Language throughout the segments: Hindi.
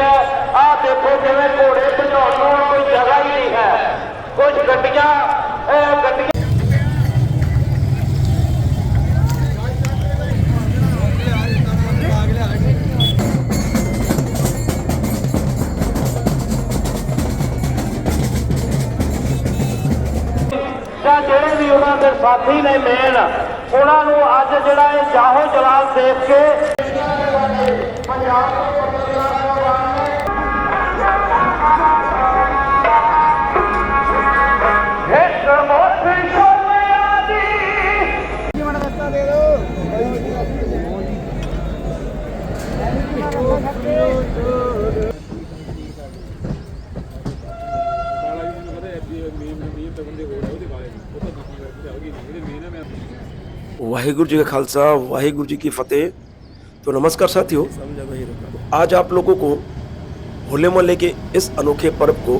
है। आ देखो जिवें घोड़े भजाउण नूं कोई जगह ही नहीं है। कुछ गड्डियां ਜਿਹੜੇ ਵੀ ਉਹਨਾਂ ਦੇ ਸਾਥੀ ਨੇ ਮੇਨ ਉਹਨਾਂ ਨੂੰ ਅੱਜ ਜਿਹੜਾ ਇਹ ਜਾਹੋ ਜਲਾਲ ਦੇਖ ਕੇ ਪੰਜਾਬ वाहिगुरु जी का खालसा वाहिगुरु जी की फतेह। तो नमस्कार साथियों, आज आप लोगों को होले मोहल्ले के इस अनोखे पर्व को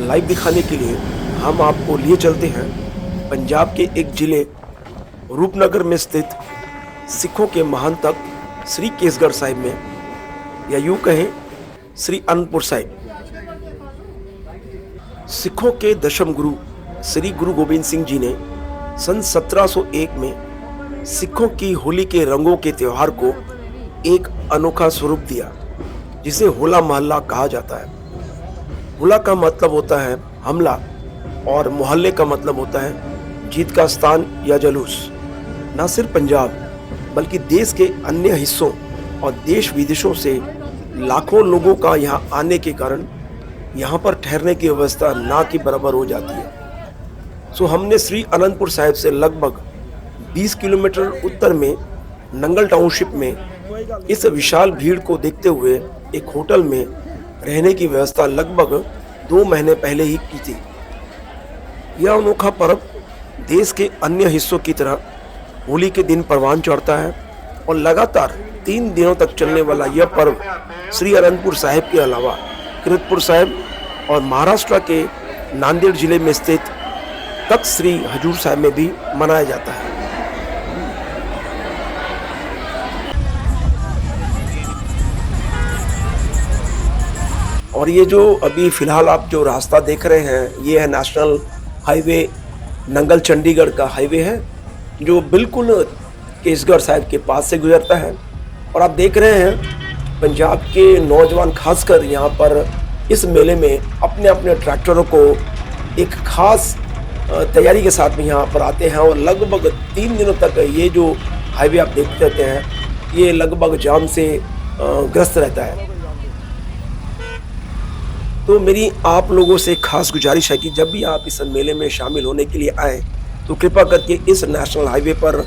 लाइव दिखाने के लिए हम आपको लिए चलते हैं पंजाब के एक जिले रूपनगर में स्थित सिखों के महान तख्त श्री केसगढ़ साहिब में, या यूँ कहें श्री अनंतपुर साहिब। सिखों के दशम गुरु श्री गुरु गोबिंद सिंह जी ने सन 1701 में सिखों की होली के रंगों के त्योहार को एक अनोखा स्वरूप दिया, जिसे होला मोहल्ला कहा जाता है। होला का मतलब होता है हमला और मोहल्ले का मतलब होता है जीत का स्थान या जुलूस। न सिर्फ पंजाब बल्कि देश के अन्य हिस्सों और देश विदेशों से लाखों लोगों का यहाँ आने के कारण यहाँ पर ठहरने की व्यवस्था ना के बराबर हो जाती है। सो हमने श्री अनंतपुर साहिब से लगभग 20 किलोमीटर उत्तर में नंगल टाउनशिप में इस विशाल भीड़ को देखते हुए एक होटल में रहने की व्यवस्था लगभग 2 महीने पहले ही की थी। यह अनोखा पर्व देश के अन्य हिस्सों की तरह होली के दिन परवान चढ़ता है और लगातार 3 दिनों तक चलने वाला यह पर्व श्री अनंतपुर साहिब के अलावा कीरतपुर साहिब और महाराष्ट्र के नांदेड़ जिले में स्थित तख्त श्री हजूर साहिब में भी मनाया जाता है। और ये जो अभी फिलहाल आप जो रास्ता देख रहे हैं, ये है नेशनल हाईवे नंगल चंडीगढ़ का हाईवे है, जो बिल्कुल केसगढ़ साहिब के पास से गुजरता है। और आप देख रहे हैं पंजाब के नौजवान खासकर यहाँ पर इस मेले में अपने अपने ट्रैक्टरों को एक खास तैयारी के साथ में यहाँ पर आते हैं और लगभग 3 दिनों तक ये जो हाईवे आप देखते रहते हैं, ये लगभग जाम से ग्रस्त रहता है। तो मेरी आप लोगों से खास गुजारिश है कि जब भी आप इस मेले में शामिल होने के लिए आएँ तो कृपा करके इस नेशनल हाईवे पर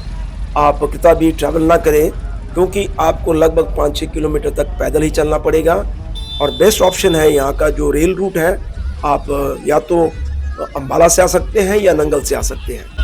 आप कितना भी ट्रैवल ना करें, क्योंकि आपको लगभग 5-6 किलोमीटर तक पैदल ही चलना पड़ेगा। और बेस्ट ऑप्शन है यहाँ का जो रेल रूट है, आप या तो अम्बाला से आ सकते हैं या नंगल से आ सकते हैं।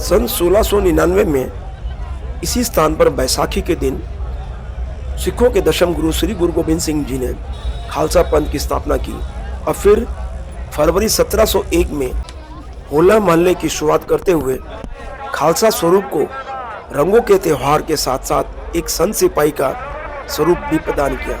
सन 1699 में इसी स्थान पर बैसाखी के दिन सिखों के दशम गुरु श्री गुरु गोबिंद सिंह जी ने खालसा पंथ की स्थापना की और फिर फरवरी 1701 में होला मोहल्ले की शुरुआत करते हुए खालसा स्वरूप को रंगों के त्यौहार के साथ साथ एक संत सिपाही का स्वरूप भी प्रदान किया।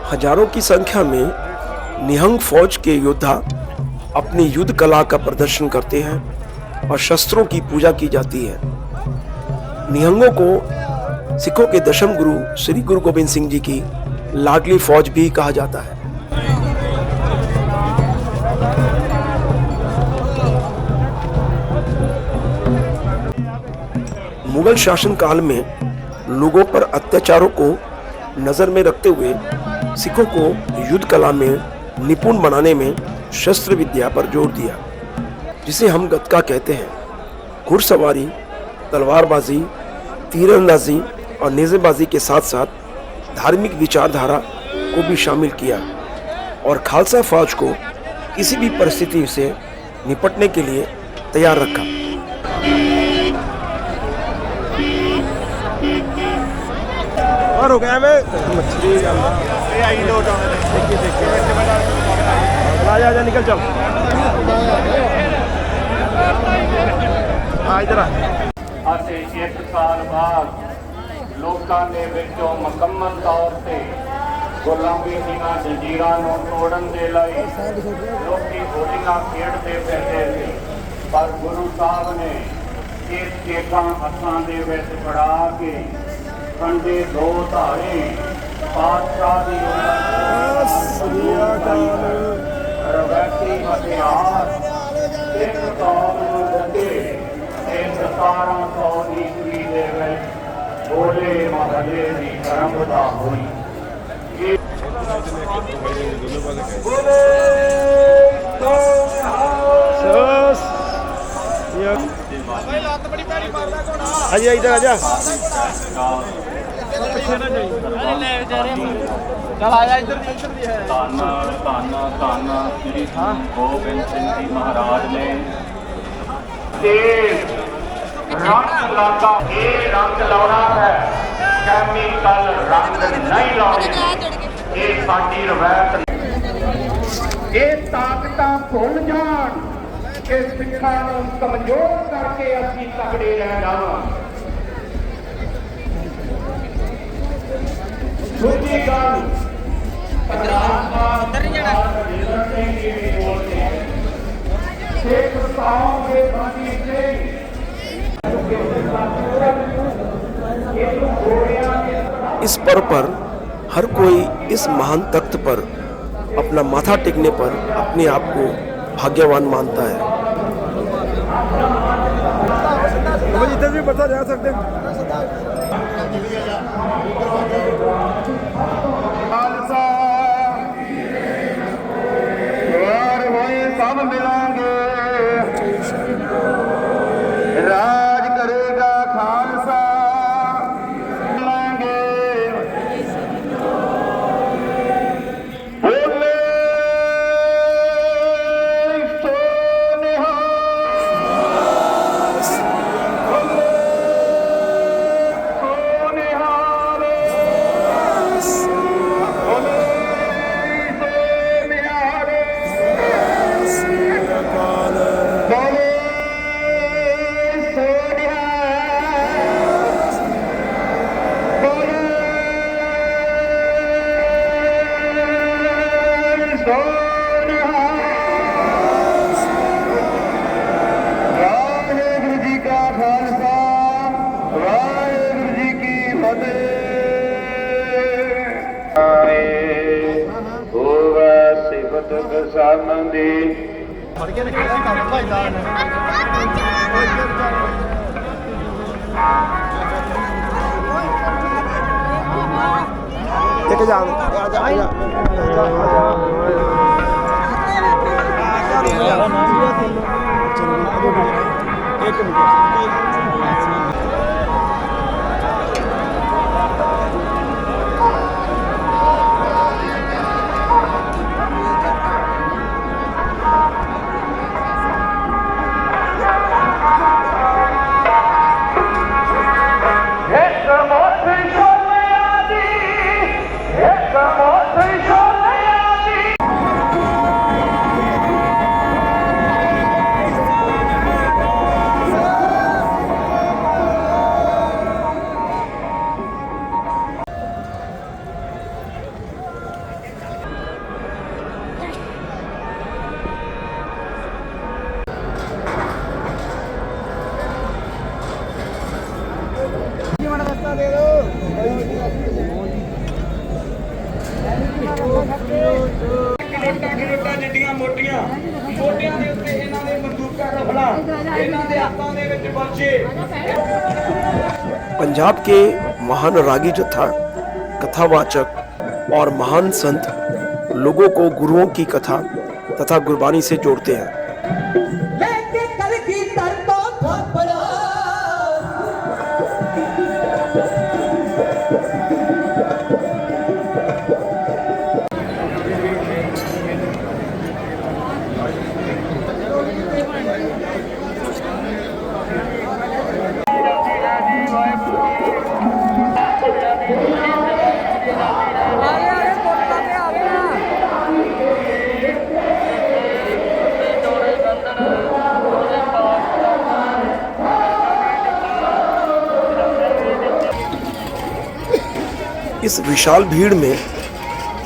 हजारों की संख्या में निहंग फौज के योद्धा अपनी युद्ध कला का प्रदर्शन करते हैं और शस्त्रों की पूजा की जाती है। निहंगों को सिखों के दशम गुरु श्री गुरु गोबिंद सिंह जी की लाडली फौज भी कहा जाता है। मुगल शासन काल में लोगों पर अत्याचारों को नज़र में रखते हुए सिखों को युद्ध कला में निपुण बनाने में शस्त्र विद्या पर जोर दिया, जिसे हम गतका कहते हैं। घुड़सवारी, तलवारबाजी, तीरंदाजी और नेज़ेबाजी के साथ साथ धार्मिक विचारधारा को भी शामिल किया और खालसा फौज को किसी भी परिस्थिति से निपटने के लिए तैयार रखा। और हो गया मछली जा निकल चल इधर ਅਤੇ 1 ਸਾਲ ਬਾਅਦ ਲੋਕਾਂ ਦੇ ਵਿੱਚੋਂ ਮੁਕੰਮਲ ਤੌਰ ਤੇ ਗੁਲਾਮੀ ਦੀਆਂ ਜੰਜੀਰਾਂ ਨੂੰ ਤੋੜਨ ਦੇ ਲਈ ਲੋਕੀ ਹੋਲੀਆਂ ਖੇਡਦੇ ਫਿਰਦੇ ਸੀ, ਪਰ ਗੁਰੂ ਸਾਹਿਬ ਨੇ ਇਸ ਕੇਕਾਂ ਹੱਥਾਂ ਦੇ ਵਿੱਚ ਫੜਾ ਕੇ ਕੰਡੇ ਦੋ ਧਾਰੇ ਪਾਤਸ਼ਾਹ ਦੀ ਰਵੈਤੀ ਹਥਿਆਰ ਇੱਕ ਕੌਮ ਨੂੰ ਦਿੱਤੇ। 1700 ਈਸਵੀ ਦੇ ਵਿੱਚ ਹੋਲੇ ਮਹੱਲੇ ਦੀ ਆਰੰਭਤਾ ਹੋਈ। आजा इधर आजा चल आया इधर ताना ताना ताना श्री गोबिंद सिंह जी महाराज ने रंग लाता, ये रंग लाना है, केमिकल रंग नहीं लाने, ये साडी रवायत। ये ताकतां भुल जान कि सिखां नूं कमजोर करके असीं तगड़े रह जावां। दूजी गल पंजाब सिख कौम के बानी से इस पर्व पर हर कोई इस महान तख्त पर अपना माथा टेकने पर अपने आप को भाग्यवान मानता है। इधर भी बता जा सकते हैं। खालसा यार वही सब मिलांगे, राज करेगा खालसा मिलांगे। बोले वाहेगुरु जी का खालसा, वाहेगुरु जी की फतेह। होवे सिफत किसान दी लेके जा आजा आजा एक ਇਹਨਾਂ ਦੇ ਹੱਥਾਂ ਦੇ ਵਿੱਚ ਬਖਸ਼ੇ। पंजाब के महान रागी जत्था, कथावाचक और महान संत लोगों को गुरुओं की कथा तथा गुरबानी से जोड़ते हैं। इस विशाल भीड़ में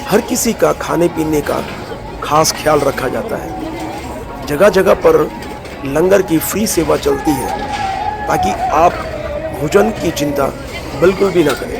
हर किसी का खाने पीने का खास ख्याल रखा जाता है। जगह जगह पर लंगर की फ्री सेवा चलती है ताकि आप भोजन की चिंता बिल्कुल भी ना करें।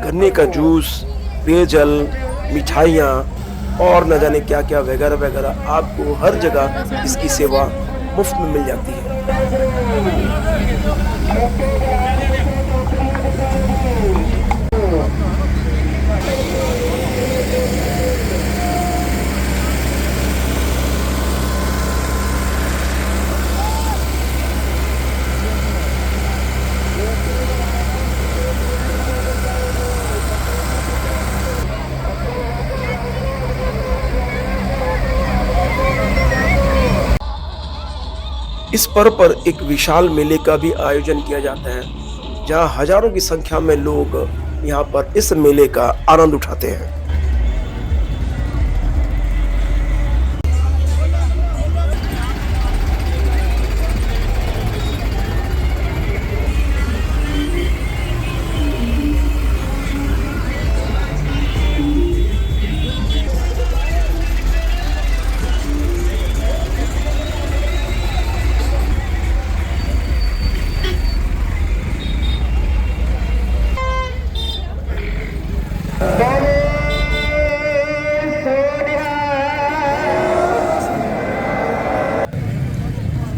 गन्ने का जूस, पेयजल, मिठाइयाँ और न जाने क्या क्या वगैरह वगैरह आपको हर जगह इसकी सेवा मुफ्त में मिल जाती है। इस पर्व पर एक विशाल मेले का भी आयोजन किया जाता है, जहां हजारों की संख्या में लोग यहां पर इस मेले का आनंद उठाते हैं।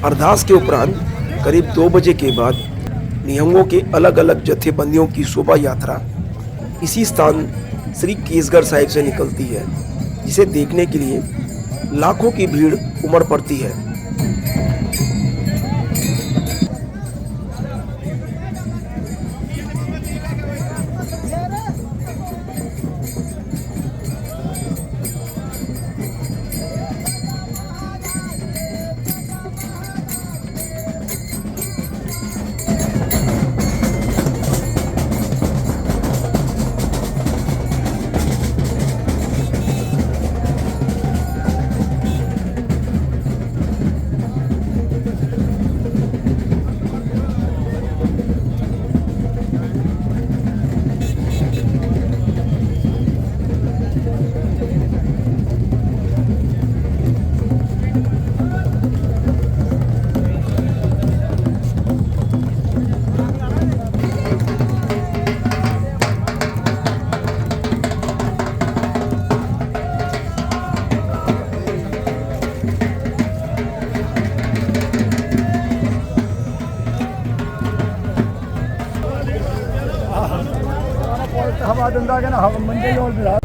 अरदास के उपरांत करीब 2 बजे के बाद निहंगों के अलग अलग जत्थेबंदियों की शोभा यात्रा इसी स्थान श्री केसगढ़ साहिब से निकलती है, जिसे देखने के लिए लाखों की भीड़ उमड़ पड़ती है। हवा धंधा के ना हवा मंदिर और मिला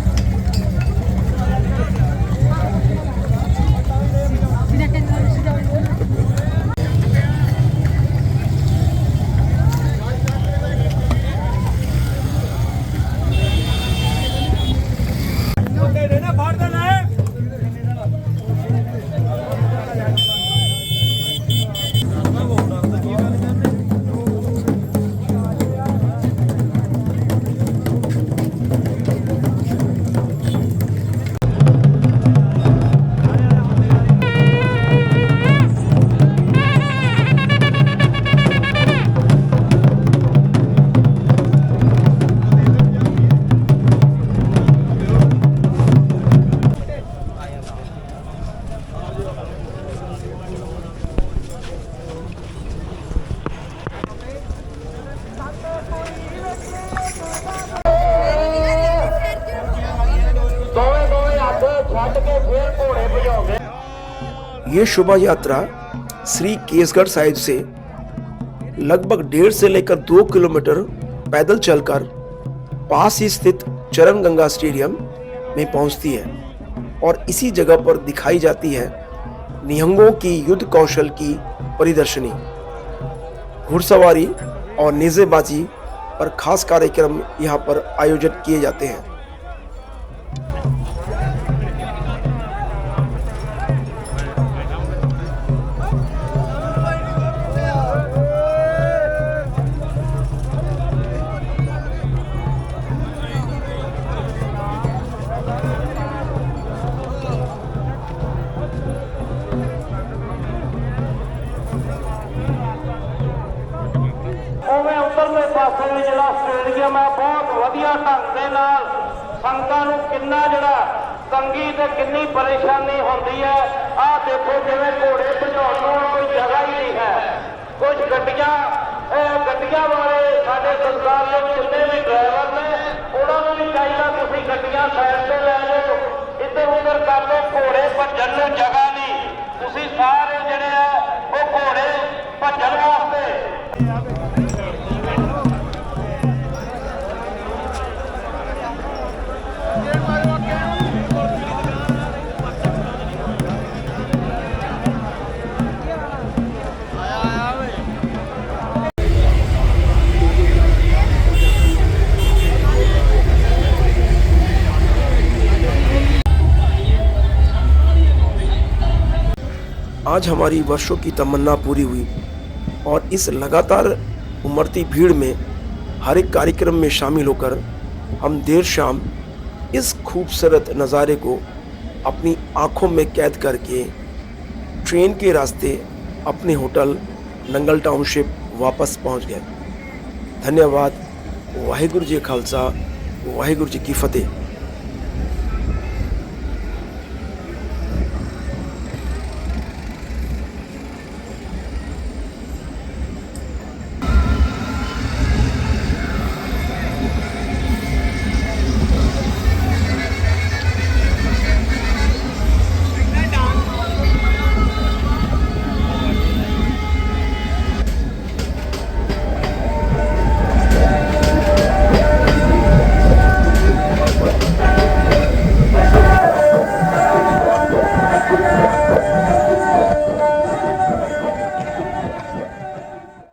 ਛੱਡ ਕੇ ਫੇਰ ਘੋੜੇ ਭਜਾਉਂਦੇ। ये शोभा यात्रा श्री केसगढ़ साहिब से लगभग 1.5 से लेकर 2 किलोमीटर पैदल चलकर पास ही स्थित चरण गंगा स्टेडियम में पहुंचती है और इसी जगह पर दिखाई जाती है निहंगों की युद्ध कौशल की परिदर्शनी। घुड़सवारी और नेज़ेबाजी पर खास कार्यक्रम यहाँ पर आयोजित किए जाते हैं। ਉਵੇਂ ਉੱਧਰਲੇ ਪਾਸੇ ਵੀ ਜਿਹੜਾ ਸਟੇਡੀਅਮ ਹੈ ਬਹੁਤ ਵਧੀਆ ਢੰਗ ਦੇ ਨਾਲ ਸੰਗਤਾਂ ਨੂੰ ਕਿੰਨਾ ਜਿਹੜਾ ਤੰਗੀ ਤੇ ਕਿੰਨੀ ਪਰੇਸ਼ਾਨੀ ਹੁੰਦੀ ਹੈ। ਆਹ ਦੇਖੋ ਜਿਵੇਂ ਘੋੜੇ ਭਜਾਉਣ ਨੂੰ ਕੋਈ ਜਗ੍ਹਾ ਹੀ ਨਹੀਂ ਹੈ। ਕੁਝ ਗੱਡੀਆਂ ਵਾਲੇ ਸਾਡੇ ਸਤਿਕਾਰਯੋਗ ਜਿੰਨੇ ਵੀ ਡਰਾਈਵਰ ਨੇ ਉਹਨਾਂ ਨੂੰ ਵੀ ਚਾਹੀਦਾ ਤੁਸੀਂ ਗੱਡੀਆਂ ਸਾਈਡ ਤੇ ਲੈ ਜਾਓ, ਇੱਧਰ ਉੱਧਰ ਕਰ ਲਓ, ਘੋੜੇ ਭੱਜਣ ਨੂੰ ਜਗ੍ਹਾ ਨਹੀਂ। ਤੁਸੀਂ ਸਾਰੇ ਜਿਹੜੇ ਆ ਉਹ ਘੋੜੇ ਭੱਜਣ ਵਾਸਤੇ आज हमारी वर्षों की तमन्ना पूरी हुई और इस लगातार उमड़ती भीड़ में हर एक कार्यक्रम में शामिल होकर हम देर शाम इस खूबसूरत नज़ारे को अपनी आँखों में कैद करके ट्रेन के रास्ते अपने होटल नंगल टाउनशिप वापस पहुंच गए। धन्यवाद। वाहिगुरु जी खालसा, वाहिगुरु जी की फतेह।